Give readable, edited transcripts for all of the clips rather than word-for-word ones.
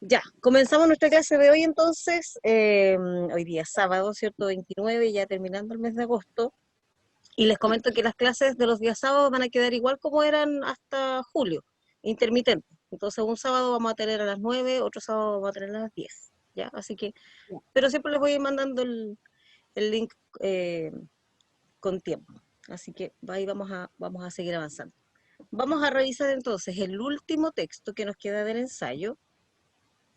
Ya, comenzamos nuestra clase de hoy entonces, hoy día sábado, ¿cierto? 29, ya terminando el mes de agosto, y les comento que las clases de los días sábados van a quedar igual como eran hasta julio, intermitentes. Entonces un sábado vamos a tener a las 9, otro sábado vamos a tener a las 10, ¿ya? Así que, pero siempre les voy a ir mandando el link con tiempo. Así que ahí vamos a seguir avanzando. Vamos a revisar entonces el último texto que nos queda del ensayo.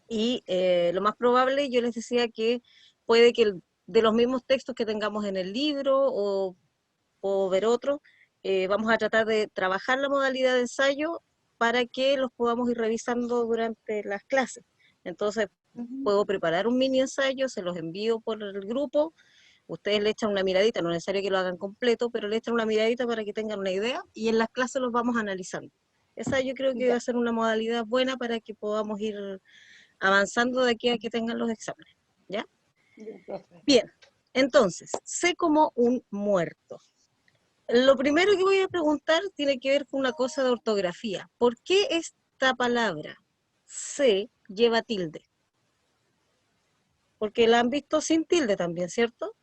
Y lo más probable, yo les decía que puede que de los mismos textos que tengamos en el libro o ver otro, vamos a tratar de trabajar la modalidad de ensayo para que los podamos ir revisando durante las clases. Entonces, puedo preparar un mini ensayo, se los envío por el grupo, ustedes le echan una miradita, no es necesario que lo hagan completo, pero le echan una miradita para que tengan una idea y en las clases los vamos analizando. Esa yo creo que va a ser una modalidad buena para que podamos ir avanzando de aquí a que tengan los exámenes, ¿ya? Bien, entonces, sé como un muerto. Lo primero que voy a preguntar tiene que ver con una cosa de ortografía. ¿Por qué esta palabra sé lleva tilde? Porque la han visto sin tilde también, ¿cierto?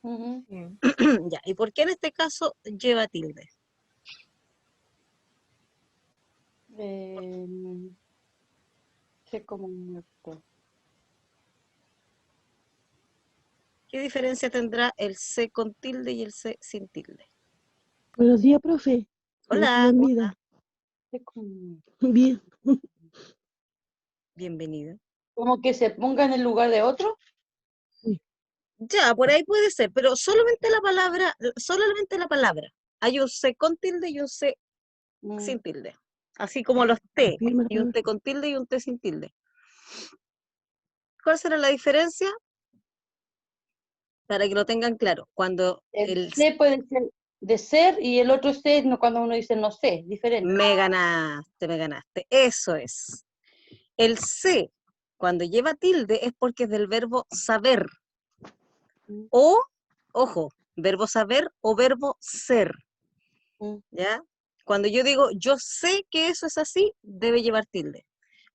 Ya, ¿y por qué en este caso lleva tilde? Sé como un muerto. ¿Qué diferencia tendrá el sé con tilde y el sé sin tilde? Buenos días, profe. Hola, ¿cómo está? Sé como un muerto. Bien. Bienvenida. ¿Como que se ponga en el lugar de otro? Ya, por ahí puede ser, pero solamente la palabra. Hay un C con tilde y un C sin tilde. Así como los T, y un T con tilde y un T sin tilde. ¿Cuál será la diferencia? Para que lo tengan claro. Cuando El sé puede ser de ser y el otro sé cuando uno dice no sé, diferente. me ganaste, me ganaste. Eso es. El C, cuando lleva tilde, es porque es del verbo saber. O, ojo, verbo saber o verbo ser. ¿Ya? Cuando yo digo, yo sé que eso es así, debe llevar tilde.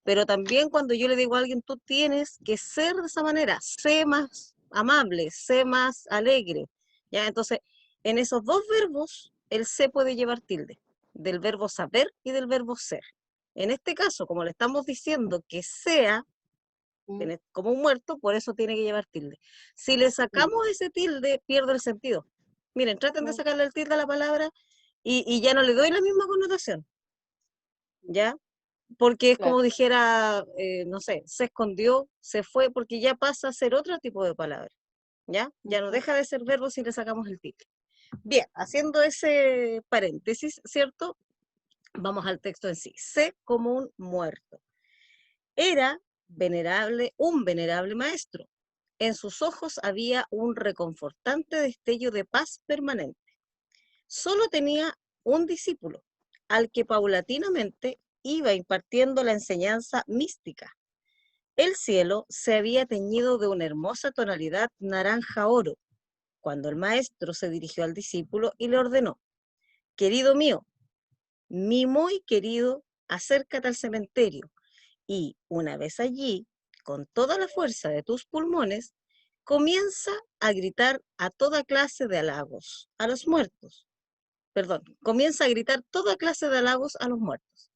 Pero también cuando yo le digo a alguien, tú tienes que ser de esa manera, sé más amable, sé más alegre. ¿Ya? Entonces, en esos dos verbos, el sé puede llevar tilde, del verbo saber y del verbo ser. En este caso, como le estamos diciendo que sea como un muerto, por eso tiene que llevar tilde. Si le sacamos ese tilde, pierde el sentido. Miren, traten de sacarle el tilde a la palabra y ya no le doy la misma connotación, ¿ya? Porque es como dijera, no sé, se escondió, se fue, porque ya pasa a ser otro tipo de palabra, ¿ya? Ya no deja de ser verbo si le sacamos el tilde. Bien, haciendo ese paréntesis, ¿cierto? Vamos al texto en sí. Sé como un muerto. Era un venerable maestro. En sus ojos había un reconfortante destello de paz permanente. Solo tenía un discípulo, al que paulatinamente iba impartiendo la enseñanza mística. El cielo se había teñido de una hermosa tonalidad naranja-oro, cuando el maestro se dirigió al discípulo y le ordenó: querido mío, mi muy querido, acércate al cementerio y, una vez allí, con toda la fuerza de tus pulmones, comienza a gritar a toda clase de halagos a los muertos. Perdón, comienza a gritar toda clase de halagos a los muertos.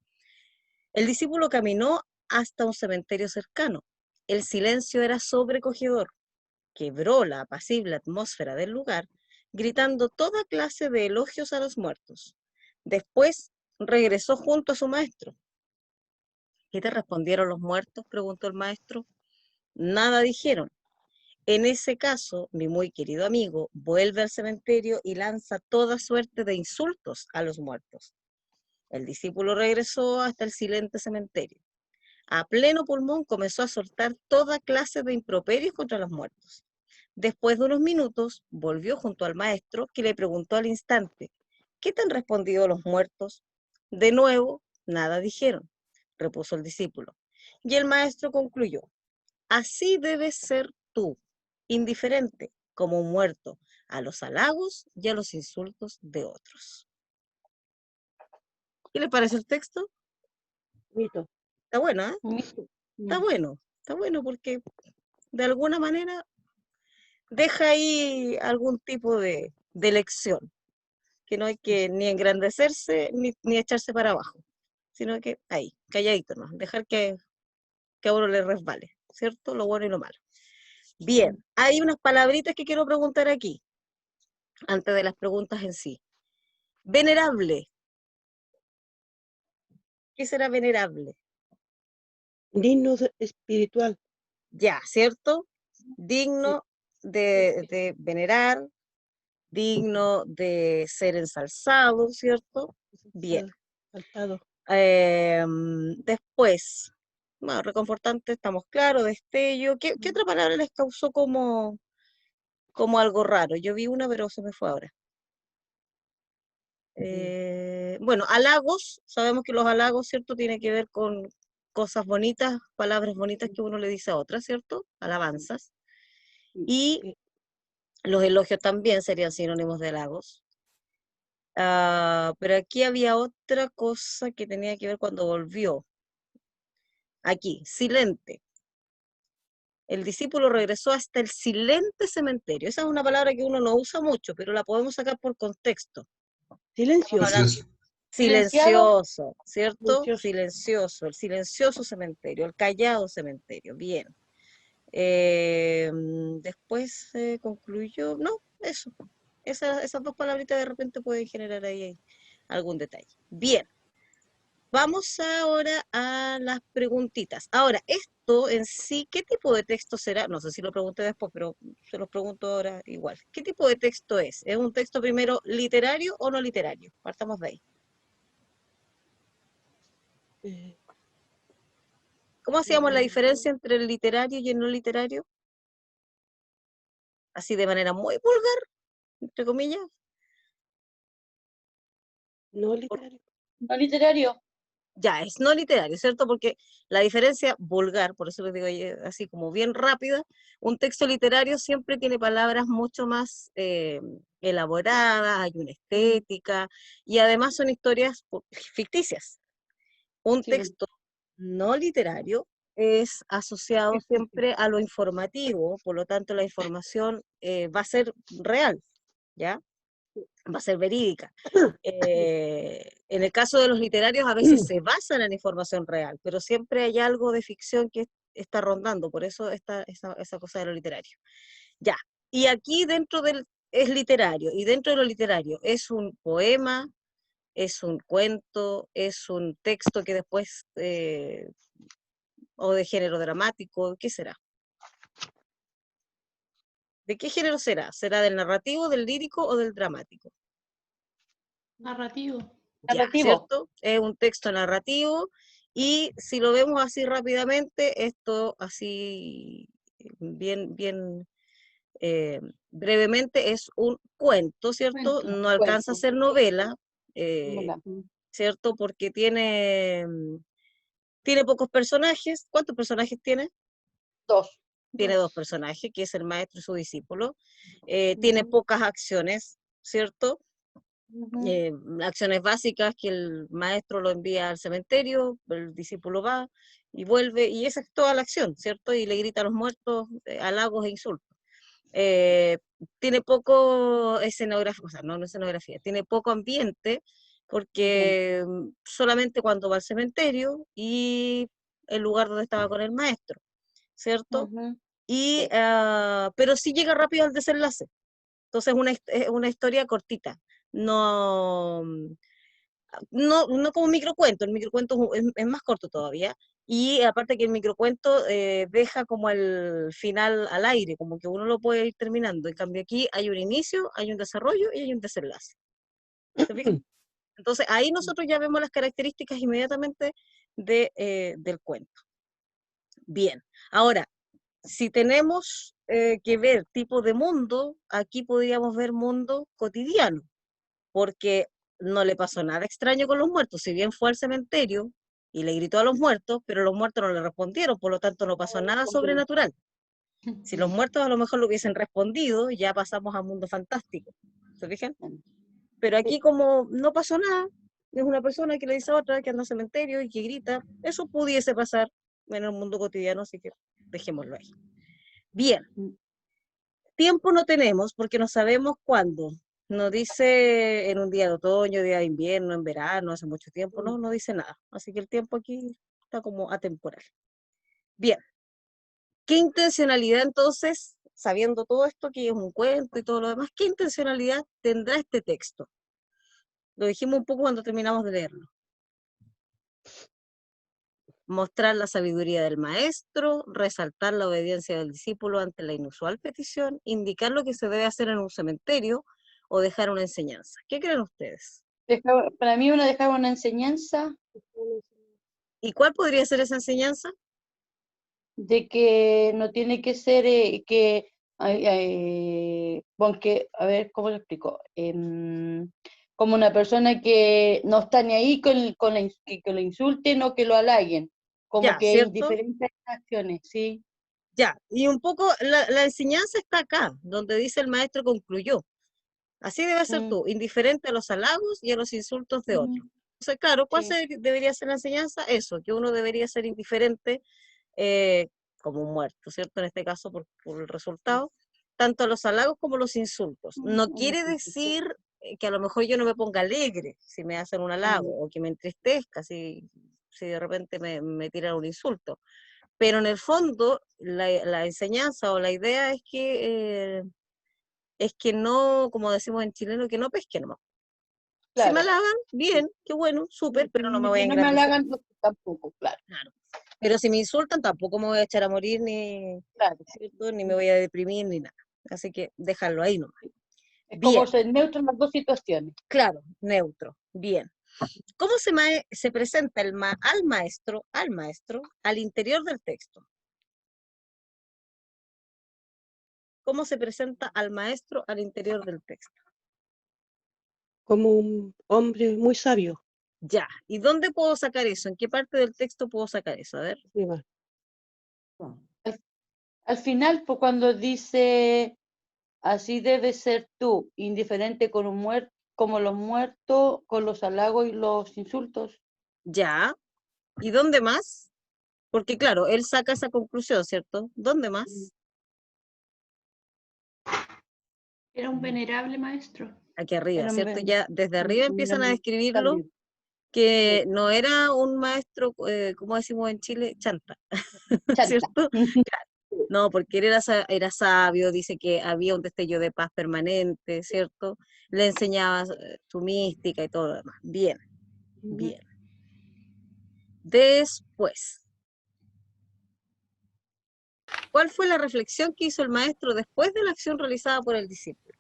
El discípulo caminó hasta un cementerio cercano. El silencio era sobrecogedor. Quebró la apacible atmósfera del lugar, gritando toda clase de elogios a los muertos. Después regresó junto a su maestro. ¿Qué te respondieron los muertos?, preguntó el maestro. Nada dijeron. En ese caso, mi muy querido amigo vuelve al cementerio y lanza toda suerte de insultos a los muertos. El discípulo regresó hasta el silente cementerio. A pleno pulmón comenzó a soltar toda clase de improperios contra los muertos. Después de unos minutos, volvió junto al maestro, que le preguntó al instante: ¿qué te han respondido los muertos? De nuevo, nada dijeron, repuso el discípulo. Y el maestro concluyó: así debes ser tú, indiferente, como un muerto, a los halagos y a los insultos de otros. ¿Qué le parece el texto? Bonito. Está bueno, ¿eh? Está bueno porque de alguna manera deja ahí algún tipo de lección, que no hay que ni engrandecerse ni echarse para abajo, sino que ahí, calladito, ¿no? Dejar que a uno le resbale, ¿cierto? Lo bueno y lo malo. Bien, hay unas palabritas que quiero preguntar aquí, antes de las preguntas en sí. Venerable. ¿Qué será venerable? Digno espiritual. Ya, ¿cierto? Sí, Digno de venerar, digno de ser ensalzado, ¿cierto? Bien. Saltado. Después, bueno, reconfortante, estamos claros, destello. ¿Qué otra palabra les causó como algo raro? Yo vi una, pero se me fue ahora. Bueno, halagos, sabemos que los halagos, ¿cierto? Tiene que ver con cosas bonitas, palabras bonitas que uno le dice a otras, ¿cierto? Alabanzas. Y los elogios también serían sinónimos de halagos. Pero aquí había otra cosa que tenía que ver cuando volvió. Aquí, silente. El discípulo regresó hasta el silente cementerio. Esa es una palabra que uno no usa mucho, pero la podemos sacar por contexto. Silencio. Silencioso, ¿cierto? Silencioso. Silencioso, el silencioso cementerio, el callado cementerio. Bien. Después concluyó, no, eso. Esas dos palabritas de repente pueden generar ahí algún detalle. Bien. Vamos ahora a las preguntitas. Ahora, esto en sí, ¿qué tipo de texto será? No sé si lo pregunté después, pero se los pregunto ahora igual. ¿Qué tipo de texto es? ¿Es un texto primero literario o no literario? Partamos de ahí. Eh, ¿Cómo hacíamos la diferencia entre el literario y el no literario? Así de manera muy vulgar, entre comillas. no literario. No literario. Ya, es no literario, ¿cierto? Porque la diferencia vulgar, por eso les digo así como bien rápida, un texto literario siempre tiene palabras mucho más elaboradas, hay una estética, y además son historias ficticias. Un Sí, bueno. texto no literario es asociado siempre a lo informativo, por lo tanto la información va a ser real, ¿ya? Va a ser verídica. En el caso de los literarios a veces se basan en información real, pero siempre hay algo de ficción que está rondando, por eso está esa cosa de lo literario. Ya, y aquí es literario, y dentro de lo literario es un poema, es un cuento, es un texto que después, o de género dramático, ¿qué será? ¿De qué género será? ¿Será del narrativo, del lírico o del dramático? Narrativo. Ya, Narrativo. ¿cierto? Es un texto narrativo y si lo vemos así rápidamente, esto así bien brevemente es un cuento, ¿cierto? Cuento. No alcanza a Cuento. ser novela, eh, Hola. ¿cierto? Porque tiene pocos personajes. ¿Cuántos personajes tiene? Dos. Tiene dos personajes, que es el maestro y su discípulo. Tiene pocas acciones, ¿cierto? Acciones básicas que el maestro lo envía al cementerio, el discípulo va y vuelve, y esa es toda la acción, ¿cierto? Y le grita a los muertos halagos e insultos. Eh, Tiene poco escenografía, o sea, no escenografía, tiene poco ambiente, porque solamente cuando va al cementerio y el lugar donde estaba con el maestro, ¿cierto? Y, pero sí llega rápido al desenlace. Entonces es una historia cortita, no, no como un microcuento, el microcuento es más corto todavía, y aparte que el microcuento deja como el final al aire, como que uno lo puede ir terminando, en cambio aquí hay un inicio, hay un desarrollo y hay un desenlace. ¿Se fijan? Entonces ahí nosotros ya vemos las características inmediatamente del cuento. Bien, ahora, si tenemos que ver tipo de mundo, aquí podríamos ver mundo cotidiano, porque no le pasó nada extraño con los muertos, si bien fue al cementerio y le gritó a los muertos, pero los muertos no le respondieron, por lo tanto no pasó nada sobrenatural. Si los muertos a lo mejor lo hubiesen respondido, ya pasamos a mundo fantástico, ¿se fijan? Pero aquí como no pasó nada, es una persona que le dice a otra que anda al cementerio y que grita. Eso pudiese pasar en el mundo cotidiano, así que dejémoslo ahí. Bien, tiempo no tenemos porque no sabemos cuándo. No dice en un día de otoño, día de invierno, en verano, hace mucho tiempo, no dice nada. Así que el tiempo aquí está como atemporal. Bien, ¿qué intencionalidad entonces, sabiendo todo esto que es un cuento y todo lo demás, qué intencionalidad tendrá este texto? Lo dijimos un poco cuando terminamos de leerlo. Mostrar la sabiduría del maestro, resaltar la obediencia del discípulo ante la inusual petición, indicar lo que se debe hacer en un cementerio o dejar una enseñanza. ¿Qué creen ustedes? Para mí dejar una enseñanza ¿Y cuál podría ser esa enseñanza? de que no tiene que ser porque, a ver, ¿cómo lo explico? Como una persona que no está ni ahí que lo insulten o que lo halaguen, como Ya, que es ¿cierto? indiferente a las acciones, ¿sí? Ya, y un poco la enseñanza está acá, donde dice el maestro concluyó. Así debe ser tú, indiferente a los halagos y a los insultos de otros. Entonces, claro, ¿cuál Sí. debería ser la enseñanza? Eso, que uno debería ser indiferente como un muerto, ¿cierto? En este caso, por el resultado, tanto a los halagos como a los insultos. No quiere decir que a lo mejor yo no me ponga alegre si me hacen un halago, o que me entristezca si de repente me tiran un insulto. Pero en el fondo, la enseñanza o la idea es que no, como decimos en chileno, que no pesque nomás. Si me Claro. halagan, bien, qué bueno, súper, pero no me voy a Que no me engrandecer. halagan tampoco, claro. Claro. Pero si me insultan, tampoco me voy a echar a morir, Claro. ¿cierto? Ni me voy a deprimir, ni nada. Así que dejarlo ahí nomás. Es Bien, como ser neutro en las dos situaciones. claro, neutro. Bien. ¿Cómo se presenta al maestro, al interior del texto? ¿Cómo se presenta al maestro al interior del texto? Como un hombre muy sabio. Ya. ¿Y dónde puedo sacar eso? ¿En qué parte del texto puedo sacar eso? A ver. Arriba. Al final, pues cuando dice, así debes ser tú, indiferente con un muerto, como los muertos, con los halagos y los insultos. Ya. ¿Y dónde más? Porque claro, él saca esa conclusión, ¿cierto? ¿Dónde más? Era un venerable maestro. Aquí arriba, Era ¿cierto? Ya desde arriba empiezan a un describirlo sabio. que no era un maestro, como decimos en Chile, chanta, Chanta. ¿cierto? No, porque él era sabio, dice que había un destello de paz permanente, ¿cierto? Le enseñaba su mística y todo lo demás. Bien, bien. Después, ¿cuál fue la reflexión que hizo el maestro después de la acción realizada por el discípulo?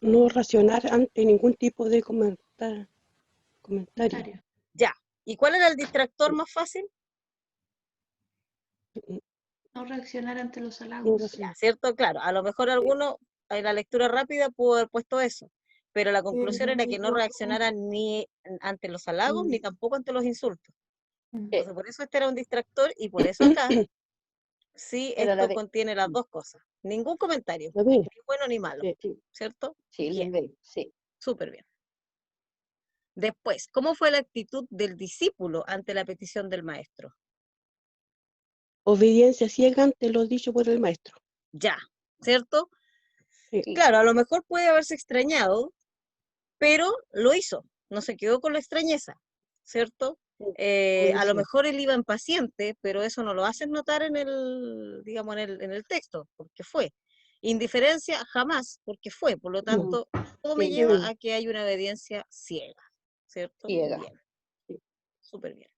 No racionar ante ningún tipo de comentario. Comentario. Ya. ¿Y cuál era el distractor más fácil? No reaccionar ante los Sin halagos. razón. Ya, ¿cierto? Claro, a lo mejor alguno en la lectura rápida pudo haber puesto eso, pero la conclusión era que no reaccionara ni ante los halagos ni tampoco ante los insultos. Entonces, por eso este era un distractor y por eso acá sí Era la esto B. contiene las dos cosas. Ningún comentario, ¿Lo ves? ni bueno ni malo, Sí. Sí, ¿cierto? sí, la Bien, B, sí. súper bien. Después, ¿cómo fue la actitud del discípulo ante la petición del maestro? Obediencia ciega ante lo dicho por el maestro. Ya, ¿cierto? Sí. Claro, a lo mejor puede haberse extrañado, pero lo hizo, no se quedó con la extrañeza, ¿cierto? A lo mejor él iba impaciente, pero eso no lo hacen notar en el, digamos, en el texto, porque fue. Indiferencia jamás, porque fue. Por lo tanto, todo me Sí, lleva a que hay una obediencia ciega, ¿cierto? ciega. Bien, súper bien.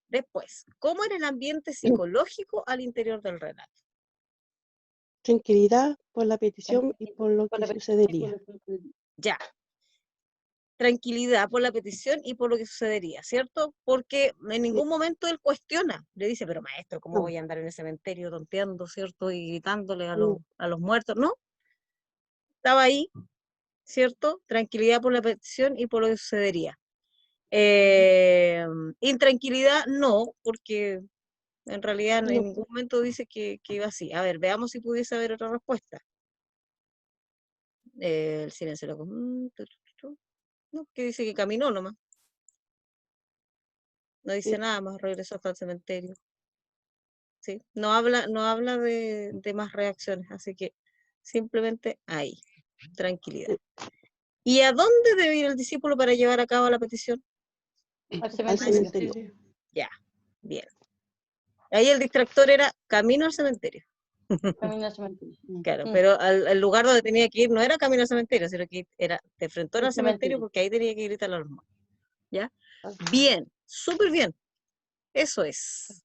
Después, ¿cómo era el ambiente psicológico al interior del relato? Tranquilidad por la petición y por lo que sucedería. Ya, tranquilidad por la petición y por lo que sucedería, ¿cierto? Porque en ningún momento él cuestiona, le dice, pero maestro, ¿cómo No. voy a andar en el cementerio tonteando, ¿cierto? Y gritándole No. a los muertos, ¿no? Estaba ahí, ¿cierto? Tranquilidad por la petición y por lo que sucedería. Intranquilidad no, porque en realidad en No. ningún momento dice que iba así. A ver, veamos si pudiese haber otra respuesta. El silencio loco. ¿no? Que dice que caminó nomás. No dice Sí. nada más, regresó hasta el cementerio. ¿Sí? No habla de más reacciones, así que simplemente ahí, tranquilidad. ¿Y a dónde debe ir el discípulo para llevar a cabo la petición? Al Al cementerio. cementerio. Ya, bien. Ahí el distractor era camino al cementerio. Camino al cementerio. Claro, pero al lugar donde tenía que ir no era camino al cementerio, sino que era de frente al cementerio porque ahí tenía que gritar a los muertos. ¿Ya? Bien, súper bien. Eso es.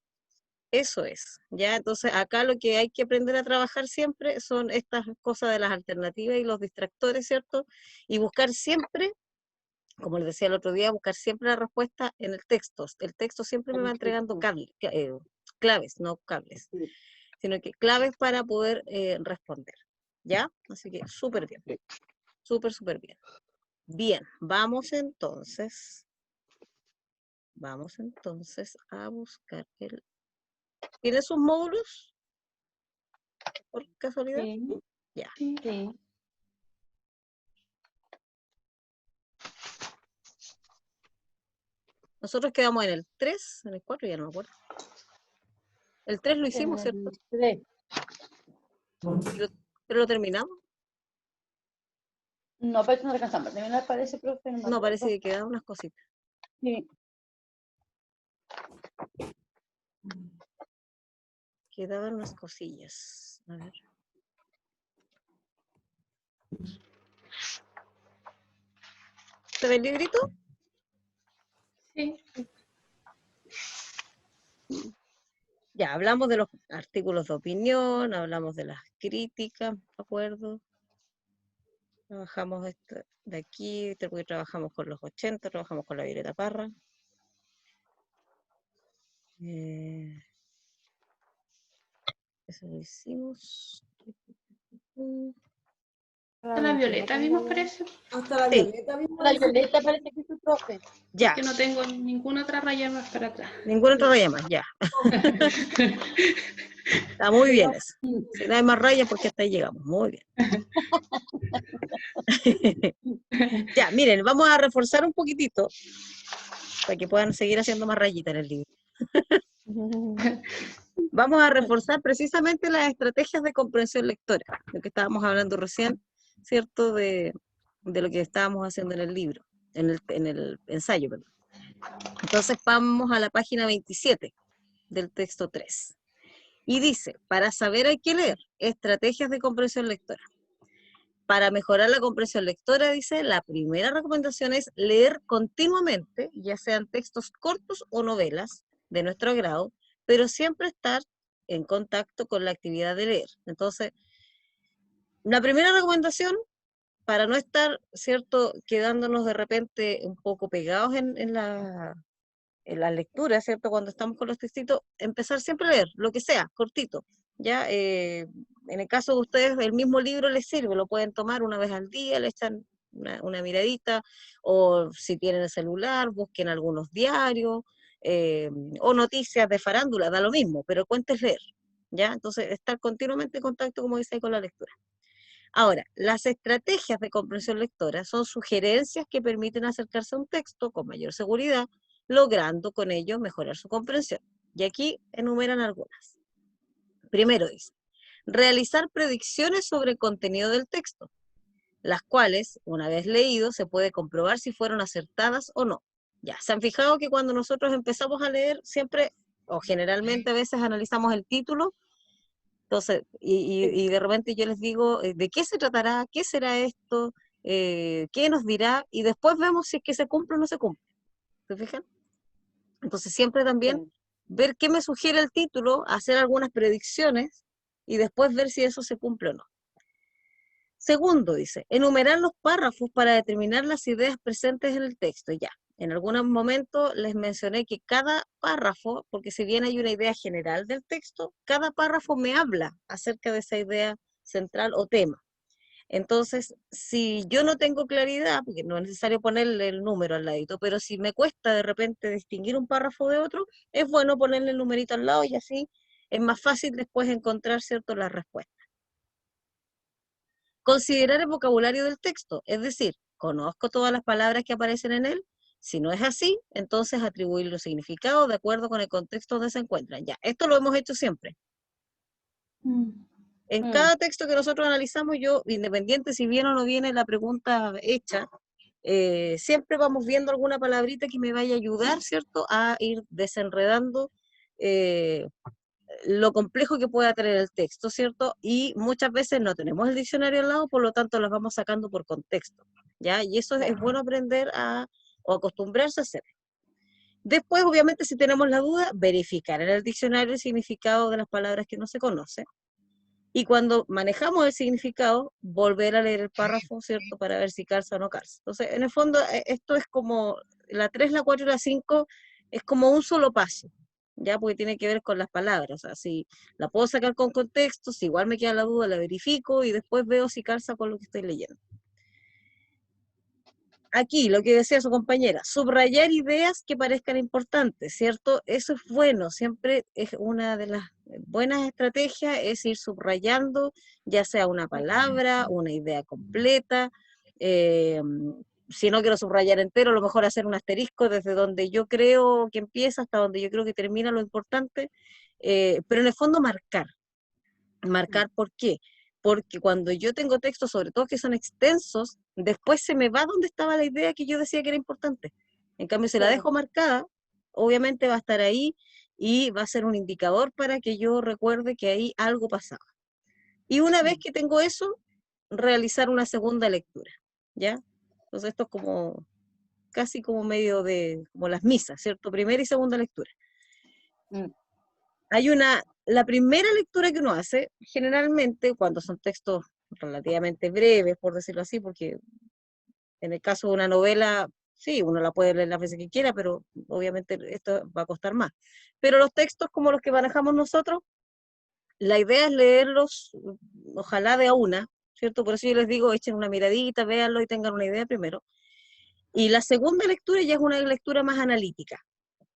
Eso es. ¿Ya? Entonces acá lo que hay que aprender a trabajar siempre son estas cosas de las alternativas y los distractores, ¿cierto? Y buscar siempre, como les decía el otro día, buscar siempre la respuesta en el texto. El texto siempre me va entregando claves, no cables, sino que claves para poder responder. ¿Ya? Así que súper bien. Súper, súper bien. Bien, vamos entonces a buscar el... ¿Tiene sus módulos? ¿Por casualidad? Sí, Ya. sí. Nosotros quedamos en el 3, en el 4, ya no me acuerdo. El 3 lo hicimos, ¿cierto? Tres. Pero lo terminamos. No, pero no alcanzamos. Terminar parece, profe. No, parece que quedaban unas cositas. Sí. Quedaban unas cosillas. A ver. ¿Se ve el librito? Sí. Ya, hablamos de los artículos de opinión, hablamos de las críticas, ¿de acuerdo? Trabajamos esto de aquí, porque trabajamos con los 80, trabajamos con la Violeta Parra. Eso lo hicimos. Hasta la Violeta vimos, parece. Hasta la Sí. Violeta mismo. La Violeta parece que es su profe. Ya, Que no tengo ninguna otra raya más para atrás. ninguna otra raya más, ya. Está muy bien eso. Si no hay más rayas, porque hasta ahí llegamos. Muy bien. Ya, miren, vamos a reforzar un poquitito para que puedan seguir haciendo más rayitas en el libro. Vamos a reforzar precisamente las estrategias de comprensión lectora, lo que estábamos hablando recién, ¿cierto? De lo que estábamos haciendo en el libro, en el ensayo, perdón. Entonces vamos a la página 27 del texto 3. Y dice, para saber hay que leer, estrategias de comprensión lectora. Para mejorar la comprensión lectora, dice, la primera recomendación es leer continuamente, ya sean textos cortos o novelas de nuestro agrado, pero siempre estar en contacto con la actividad de leer. Entonces, la primera recomendación, para no estar, ¿cierto?, quedándonos de repente un poco pegados en la lectura, ¿cierto?, cuando estamos con los textitos, empezar siempre a leer, lo que sea, cortito. Ya, en el caso de ustedes, el mismo libro les sirve, lo pueden tomar una vez al día, le echan una miradita, o si tienen el celular, busquen algunos diarios, o noticias de farándula, da lo mismo, pero cuentes leer, ¿ya? Entonces, estar continuamente en contacto, como dice ahí, con la lectura. Ahora, las estrategias de comprensión lectora son sugerencias que permiten acercarse a un texto con mayor seguridad, logrando con ello mejorar su comprensión. Y aquí enumeran algunas. Primero dice, realizar predicciones sobre el contenido del texto, las cuales, una vez leído, se puede comprobar si fueron acertadas o no. Ya, ¿se han fijado que cuando nosotros empezamos a leer, siempre, o generalmente a veces analizamos el título? Entonces, y de repente yo les digo, ¿de qué se tratará? ¿Qué será esto? ¿Qué nos dirá? Y después vemos si es que se cumple o no se cumple. ¿Se fijan? Entonces, siempre también ver qué me sugiere el título, hacer algunas predicciones y después ver si eso se cumple o no. Segundo, dice, enumerar los párrafos para determinar las ideas presentes en el texto. Ya, en algún momento les mencioné que cada párrafo, porque si bien hay una idea general del texto, cada párrafo me habla acerca de esa idea central o tema. Entonces, si yo no tengo claridad, porque no es necesario ponerle el número al ladito, pero si me cuesta de repente distinguir un párrafo de otro, es bueno ponerle el numerito al lado y así es más fácil después encontrar, ¿cierto?, las respuestas. Considerar el vocabulario del texto, es decir, ¿Conozco todas las palabras que aparecen en él? Si no es así, entonces atribuir los significados de acuerdo con el contexto donde se encuentran. Ya, esto lo hemos hecho siempre. En cada texto que nosotros analizamos, yo, independiente si viene o no viene la pregunta hecha, siempre vamos viendo alguna palabrita que me vaya a ayudar, ¿cierto?, a ir desenredando lo complejo que pueda tener el texto, ¿cierto? Y muchas veces no tenemos el diccionario al lado, por lo tanto las vamos sacando por contexto, ¿ya? Y eso es bueno aprender o acostumbrarse a hacer. Después, obviamente, si tenemos la duda, verificar en el diccionario el significado de las palabras que no se conocen. Y cuando manejamos el significado, volver a leer el párrafo, ¿cierto? Para ver si calza o no calza. Entonces, en el fondo, esto es como la 3, la 4 y la 5, es como un solo paso, ¿ya? Porque tiene que ver con las palabras. O sea, si la puedo sacar con contexto, si igual me queda la duda, la verifico y después veo si calza con lo que estoy leyendo. Aquí, lo que decía su compañera, subrayar ideas que parezcan importantes, ¿cierto? Eso es bueno, siempre es una de las buenas estrategias, es ir subrayando, ya sea una palabra, una idea completa, si no quiero subrayar entero, a lo mejor hacer un asterisco desde donde yo creo que empieza hasta donde yo creo que termina lo importante, pero en el fondo marcar. Marcar, ¿por qué? Porque cuando yo tengo textos, sobre todo que son extensos, después se me va donde estaba la idea que yo decía que era importante. En cambio, si la dejo marcada, obviamente va a estar ahí y va a ser un indicador para que yo recuerde que ahí algo pasaba. Y una vez que tengo eso, realizar una segunda lectura, ¿ya? Entonces esto es como, casi como medio de, como las misas, ¿cierto? Primera y segunda lectura. Hay la primera lectura que uno hace, generalmente, cuando son textos relativamente breves, por decirlo así, porque en el caso de una novela, sí, uno la puede leer las veces que quiera, pero obviamente esto va a costar más. Pero los textos como los que manejamos nosotros, la idea es leerlos, ojalá de a una, ¿cierto? Por eso yo les digo, echen una miradita, véanlo y tengan una idea primero. Y la segunda lectura ya es una lectura más analítica,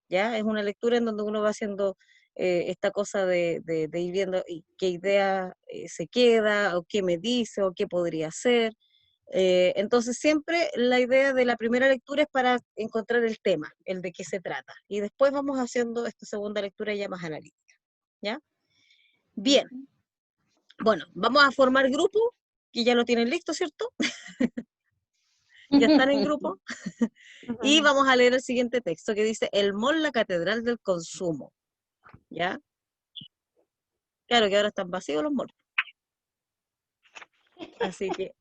¿ya? Es una lectura en donde uno va haciendo esta cosa de ir viendo qué idea se queda, o qué me dice, o qué podría ser. Entonces siempre la idea de la primera lectura es para encontrar el tema, el de qué se trata. Y después vamos haciendo esta segunda lectura ya más analítica, ¿ya? Bien. Bueno, vamos a formar grupo, que ya lo tienen listo, ¿cierto? Ya están en grupo. Y vamos a leer el siguiente texto que dice, el mall, la catedral del consumo. ¿Ya? Claro que ahora están vacíos los malls. Así que,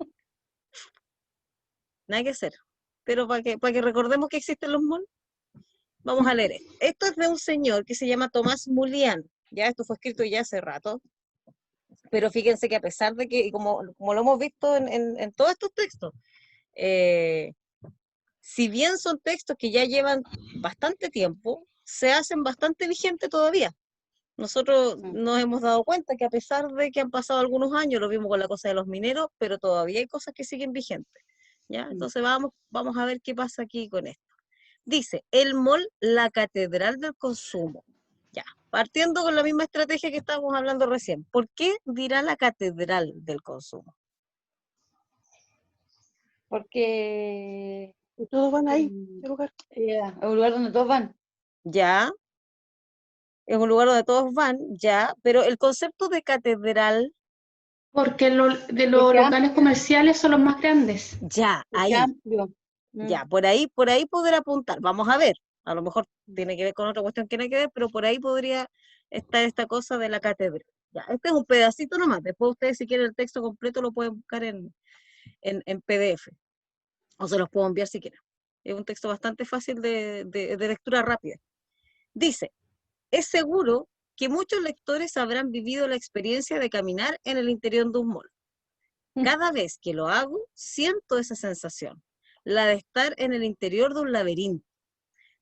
nada que hacer. Pero para que recordemos que existen los malls, vamos a leer esto. Esto es de un señor que se llama Tomás Mulián. Ya, esto fue escrito ya hace rato. Pero fíjense que a pesar de que, como lo hemos visto en todos estos textos, si bien son textos que ya llevan bastante tiempo, se hacen bastante vigentes todavía. Nosotros nos hemos dado cuenta que a pesar de que han pasado algunos años, lo vimos con la cosa de los mineros, pero todavía hay cosas que siguen vigentes, ¿ya? Entonces vamos a ver qué pasa aquí con esto. Dice, el mall, la catedral del consumo. Ya, partiendo con la misma estrategia que estábamos hablando recién. ¿Por qué dirá la catedral del consumo? Porque Todos van ahí, ese lugar. es un lugar donde todos van. Ya, es un lugar donde todos van, ya, pero el concepto de catedral, Porque de los Porque locales comerciales son los más grandes. ya, porque ahí, amplio. ya, por ahí poder apuntar. Vamos a ver, a lo mejor tiene que ver con otra cuestión que no hay que ver, pero por ahí podría estar esta cosa de la catedral. Ya, este es un pedacito nomás, después ustedes si quieren el texto completo lo pueden buscar en PDF, o se los puedo enviar si quieren. Es un texto bastante fácil de lectura rápida. Dice, es seguro que muchos lectores habrán vivido la experiencia de caminar en el interior de un mall. Cada vez que lo hago, siento esa sensación, la de estar en el interior de un laberinto.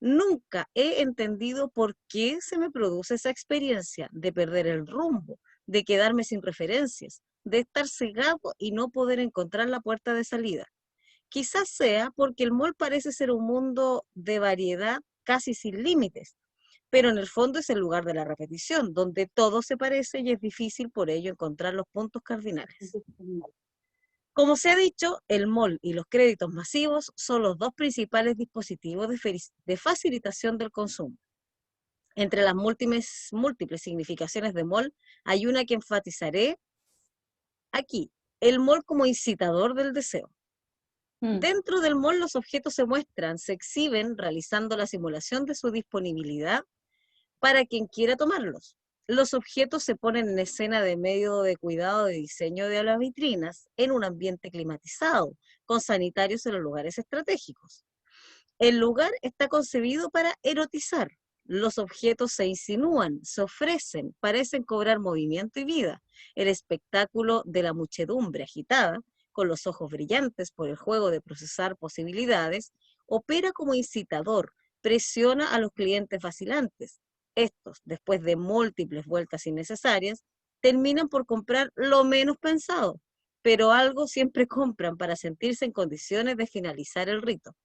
Nunca he entendido por qué se me produce esa experiencia de perder el rumbo, de quedarme sin referencias, de estar cegado y no poder encontrar la puerta de salida. Quizás sea porque el mall parece ser un mundo de variedad casi sin límites, pero en el fondo es el lugar de la repetición, donde todo se parece y es difícil por ello encontrar los puntos cardinales. Como se ha dicho, el mall y los créditos masivos son los dos principales dispositivos de facilitación del consumo. Entre las múltiples significaciones de mall, hay una que enfatizaré aquí: el mall como incitador del deseo. Dentro del mall los objetos se muestran, se exhiben, realizando la simulación de su disponibilidad para quien quiera tomarlos. Los objetos se ponen en escena de medio de cuidado de diseño de las vitrinas, en un ambiente climatizado, con sanitarios en los lugares estratégicos. El lugar está concebido para erotizar. Los objetos se insinúan, se ofrecen, parecen cobrar movimiento y vida. El espectáculo de la muchedumbre agitada, con los ojos brillantes por el juego de procesar posibilidades, opera como incitador, presiona a los clientes vacilantes. Estos, después de múltiples vueltas innecesarias, terminan por comprar lo menos pensado, pero algo siempre compran para sentirse en condiciones de finalizar el rito.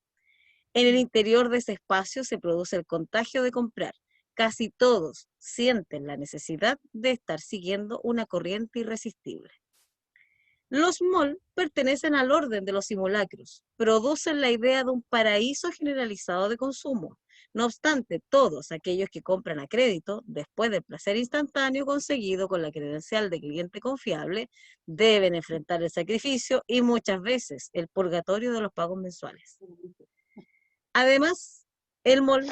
En el interior de ese espacio se produce el contagio de comprar. Casi todos sienten la necesidad de estar siguiendo una corriente irresistible. Los mall pertenecen al orden de los simulacros, producen la idea de un paraíso generalizado de consumo. No obstante, todos aquellos que compran a crédito, después del placer instantáneo conseguido con la credencial de cliente confiable, deben enfrentar el sacrificio y muchas veces el purgatorio de los pagos mensuales. Además, el mall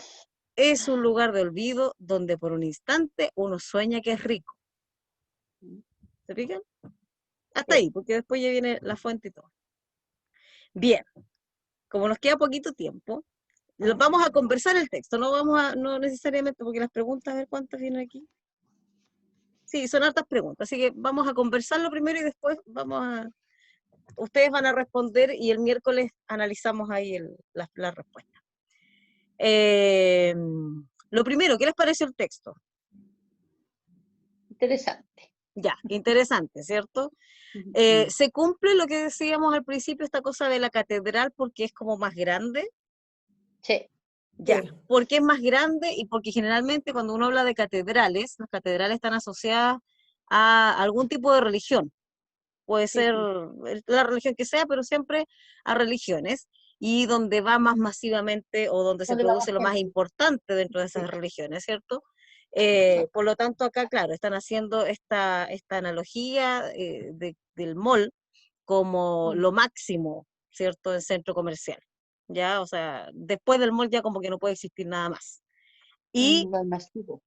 es un lugar de olvido donde por un instante uno sueña que es rico. ¿Se fijan? Hasta ahí, porque después ya viene la fuente y todo. Bien, como nos queda poquito tiempo, vamos a conversar el texto, no necesariamente, porque las preguntas, a ver cuántas vienen aquí. Sí, son hartas preguntas, así que vamos a conversarlo primero y después ustedes van a responder y el miércoles analizamos ahí las respuestas. Lo primero, ¿qué les pareció el texto? Interesante. Ya, interesante, ¿cierto? Se cumple lo que decíamos al principio, esta cosa de la catedral, porque es como más grande. Sí. Ya, ¿por qué es más grande? Y porque generalmente cuando uno habla de catedrales, las catedrales están asociadas a algún tipo de religión. Puede ser la religión que sea, pero siempre a religiones, y donde va más masivamente o donde se produce lo más importante dentro de esas religiones, ¿cierto? Por lo tanto, acá, claro, están haciendo esta analogía del mall como lo máximo, ¿cierto?, del centro comercial. Ya, o sea, después del mall ya como que no puede existir nada más. Y, masivo.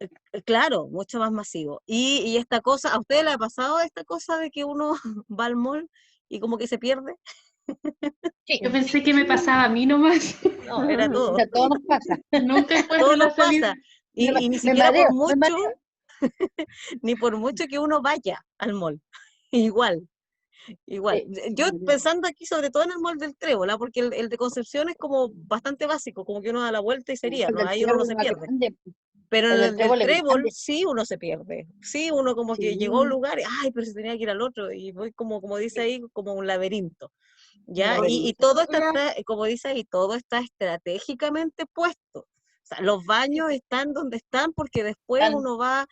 claro, mucho más masivo. Y esta cosa, ¿a ustedes les ha pasado esta cosa de que uno va al mall y como que se pierde? Sí. Yo pensé que me pasaba a mí nomás. No, era todo. A todos nos pasa. Nunca encuentro Todo la nos salida. pasa. Y ni Me siquiera mareo, por me mucho, mareo. ni por mucho que uno vaya al mall. Igual. Igual. Yo pensando aquí sobre todo en el mall del Trébol, porque el de Concepción es como bastante básico, como que uno da la vuelta y sería, El ¿no? del Ahí uno no Trébol se es más pierde. grande. Pero en El del el del Trébol es Trébol grande. sí uno se pierde. Sí, uno como que Sí. llegó a un lugar y, ay, pero se tenía que ir al otro, y voy como dice ahí, como un laberinto. ¿Ya? Y todo está, como dice ahí, todo está estratégicamente puesto. O sea, los baños están donde están porque después uno va,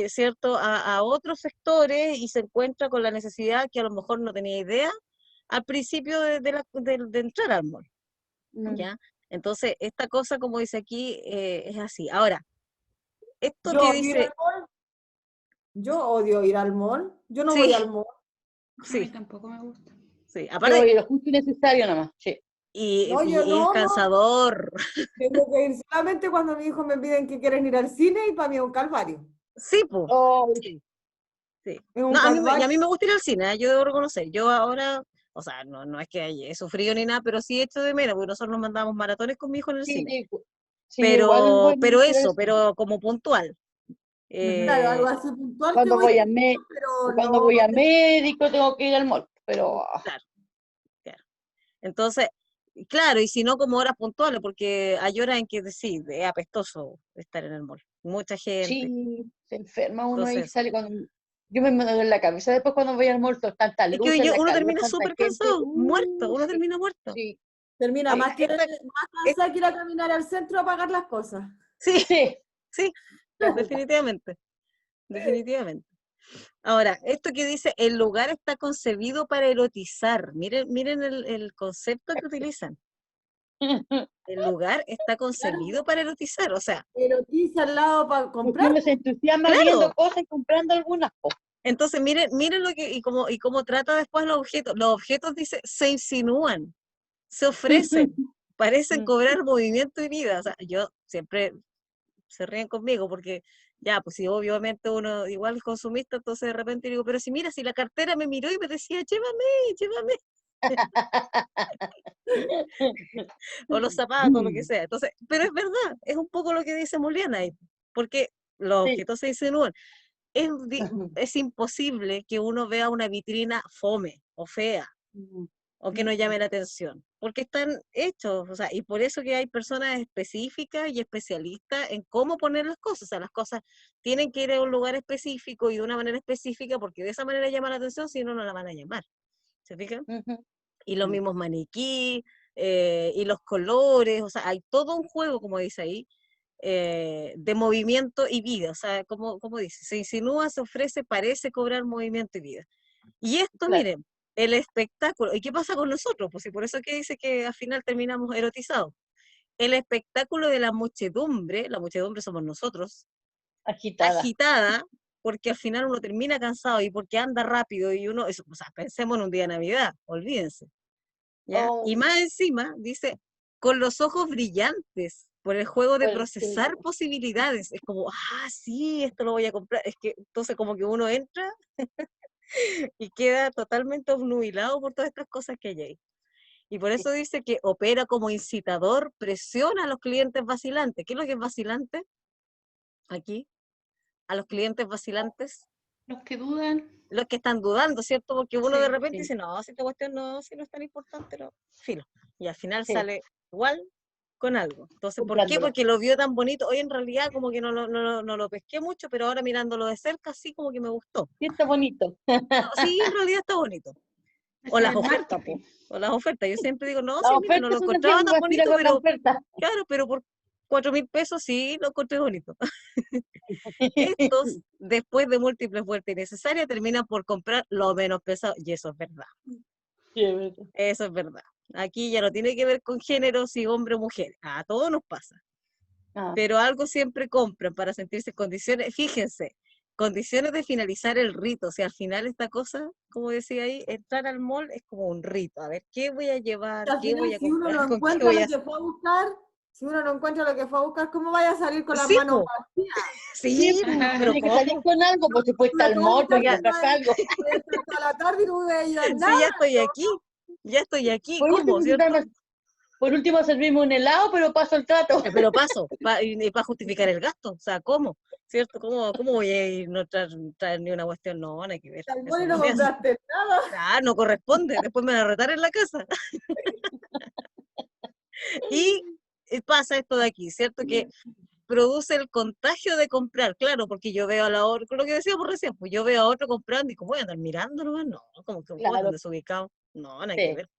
¿cierto?, a otros sectores y se encuentra con la necesidad que a lo mejor no tenía idea al principio de entrar al mall. ¿Ya? Entonces, esta cosa, como dice aquí, es así. Ahora, esto Yo que odio ir al dice, mall. Yo odio ir al mall. Yo no sí, voy al mall. A mí sí, tampoco me gusta. sí. Yo Aparte, voy lo justo y necesario nomás. Sí. No, yo y es no. cansador. Tengo que ir solamente cuando mis hijos me piden que quieren ir al cine y para mí es un calvario. Sí, pues. Oh, Sí. Sí. Es No, un y a calvario. mí me gusta ir al cine, yo debo reconocer. Yo ahora, o sea, no es que he sufrido ni nada, pero sí echo de menos, porque nosotros nos mandamos maratones con mi hijo en el sí, cine. sí, igual voy Pero a eso, eso. pero como puntual. Claro, algo así puntual que Cuando voy, voy a pero cuando no. voy a médico tengo que ir al mall, pero Claro, claro. Entonces, claro, y si no como horas puntuales, porque hay horas en que sí, es apestoso estar en el mall. Mucha gente. sí, se enferma uno y Entonces, sale con... Yo me mando en la cabeza después cuando voy al mall, tantas es que luces, la uno calor, termina tanta súper gente. cansado, muerto, uno Sí, termina muerto. sí, Termina Ay, más cansada que ir a caminar al centro a pagar las cosas. sí, sí. sí, definitivamente. Definitivamente. Ahora, esto que dice, el lugar está concebido para erotizar. Miren el concepto que utilizan. El lugar está concebido para erotizar. O sea, Erotiza al lado para Porque comprar. uno se entusiasma Claro. viendo cosas y comprando algunas cosas. entonces miren lo que, y cómo trata después los objetos. Los objetos, dice, se insinúan, se ofrecen, parecen cobrar movimiento y vida. O sea, yo siempre se ríen conmigo porque ya, pues si obviamente uno igual es consumista, entonces de repente digo, pero si mira, si la cartera me miró y me decía, llévame, o los zapatos, lo que sea. Entonces, pero es verdad, es un poco lo que dice Muliana ahí, porque los Sí. objetos se insinúan. Es imposible que uno vea una vitrina fome o fea o que no llame la atención, porque están hechos, o sea, y por eso que hay personas específicas y especialistas en cómo poner las cosas, o sea, las cosas tienen que ir a un lugar específico y de una manera específica, porque de esa manera llama la atención, si no, no la van a llamar, ¿se fijan? Y los mismos maniquí, y los colores, o sea, hay todo un juego, como dice ahí, de movimiento y vida, o sea, como dice, se insinúa, se ofrece, parece cobrar movimiento y vida. Y esto, Claro. miren, el espectáculo, ¿y qué pasa con nosotros? Pues y por eso que dice que al final terminamos erotizados. El espectáculo de la muchedumbre somos nosotros, Agitada. agitada, porque al final uno termina cansado y porque anda rápido y uno, o sea, pensemos en un día de Navidad, olvídense. ¿Ya? Oh, Y más encima, dice, con los ojos brillantes, por el juego de Por el procesar juego. posibilidades. Es como, sí, esto lo voy a comprar. Es que entonces como que uno entra y queda totalmente obnubilado por todas estas cosas que hay ahí. Y por eso dice que opera como incitador, presiona a los clientes vacilantes. ¿Qué es lo que es vacilante? Aquí, a los clientes vacilantes, Los que dudan. los que están dudando, ¿cierto? Porque uno Sí, de repente sí. dice, no, si esta cuestión no, si no es tan importante, no, filo. Y al final Sí. sale igual con algo. Entonces, ¿por qué? Comprándolo. Porque lo vio tan bonito. Hoy en realidad como que no lo pesqué mucho, pero ahora mirándolo de cerca, sí como que me gustó. Sí, está bonito. No, sí, en realidad está bonito. O Así las el ofertas, marketing. o las ofertas. Yo siempre digo, no, Las sí, mira, no lo ofertas son encontraba siempre tan uno tira bonito, con la pero oferta. claro, pero por 4.000 pesos sí lo encontré bonito. Estos, después de múltiples vueltas innecesarias, terminan por comprar lo menos pesado, y eso es verdad. Sí, es verdad. Eso es verdad. Aquí ya no tiene que ver con género, si hombre o mujer. A todos nos pasa. Ah, Pero algo siempre compran para sentirse en condiciones. Fíjense, condiciones de finalizar el rito. O sea, al final esta cosa, como decía ahí, entrar al mall es como un rito. A ver, ¿qué voy a llevar? Al ¿Qué voy final, a si uno comprar? no ¿Con qué encuentra voy lo a...? que fue a buscar, si uno no encuentra lo que fue a buscar, ¿cómo vaya a salir con las Sí, manos po, vacías? sí, po, Ajá. pero tiene que salir ¿cómo? con algo, pues si fuiste al Sobre todo mall, estar pues ya compraste algo. voy a estar toda la tarde y no me voy a llevar Si nada. ya estoy aquí, ya estoy aquí, Por ¿cómo, último, cierto? por último servirme un helado, pero paso el trato. Pero paso, y para justificar el gasto, o sea, ¿cómo? ¿Cierto? ¿Cómo voy a ir no traer ni una cuestión? No, no hay que ver, Al mall eso y no no se hace. compraste nada. No corresponde, después me van a retar en la casa. Y pasa esto de aquí, ¿cierto? Que produce el contagio de comprar, claro, porque yo veo a la otra, lo que decíamos recién, pues yo veo a otro comprando y como voy a andar mirando nomás, no, como que ¿cómo tan Claro, desubicado? No, nada que sí. ver.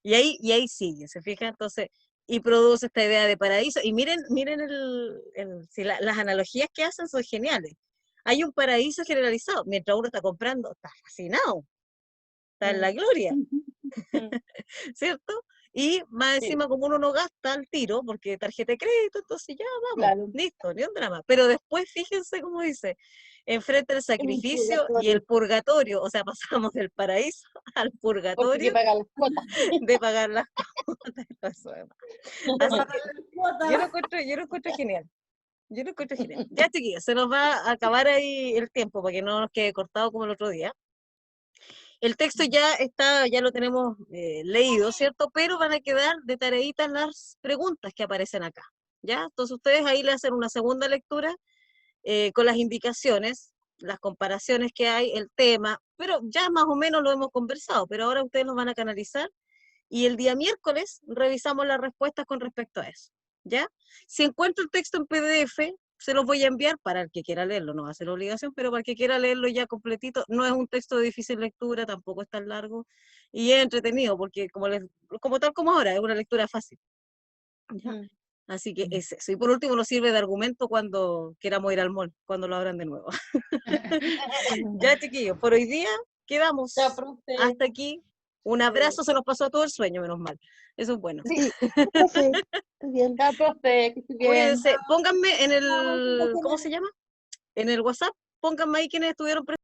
Y ahí sigue, ¿se fija? Entonces, y produce esta idea de paraíso. Y miren si las analogías que hacen son geniales. Hay un paraíso generalizado, mientras uno está comprando, está fascinado, está en la gloria, ¿cierto? Y más Sí, encima, como uno no gasta al tiro, porque tarjeta de crédito, entonces ya vamos, claro. listo, ni un drama. Pero después, fíjense cómo dice, enfrenta el Es un sacrificio y el purgatorio, purgatorio, o sea, pasamos del paraíso al porque hay que purgatorio pagar las cuotas. de pagar las cuotas. Eso es. De Así pagar que las cuotas. yo lo encuentro genial. Yo lo encuentro genial. Ya, chiquillos, se nos va a acabar ahí el tiempo para que no nos quede cortado como el otro día. El texto ya está, ya lo tenemos leído, ¿cierto? Pero van a quedar de tareitas las preguntas que aparecen acá, ¿ya? Entonces ustedes ahí le hacen una segunda lectura con las indicaciones, las comparaciones que hay, el tema, pero ya más o menos lo hemos conversado, pero ahora ustedes lo van a canalizar y el día miércoles revisamos las respuestas con respecto a eso, ¿ya? Si encuentro el texto en PDF, se los voy a enviar para el que quiera leerlo, no va a ser obligación, pero para el que quiera leerlo ya completito, no es un texto de difícil lectura, tampoco es tan largo, y es entretenido, porque como tal como ahora, es una lectura fácil, ¿ya? Así que es eso. Y por último nos sirve de argumento cuando queramos ir al mall, cuando lo abran de nuevo. Ya, chiquillos, por hoy día quedamos. Ya, profe. Hasta aquí. Un abrazo, se nos pasó todo el sueño, menos mal. Eso es bueno. Sí, profe, estoy bien. Ya, profe, que esté bien. Cuídense. Pónganme en el, ¿cómo se llama? En el WhatsApp, pónganme ahí quienes estuvieron presentes.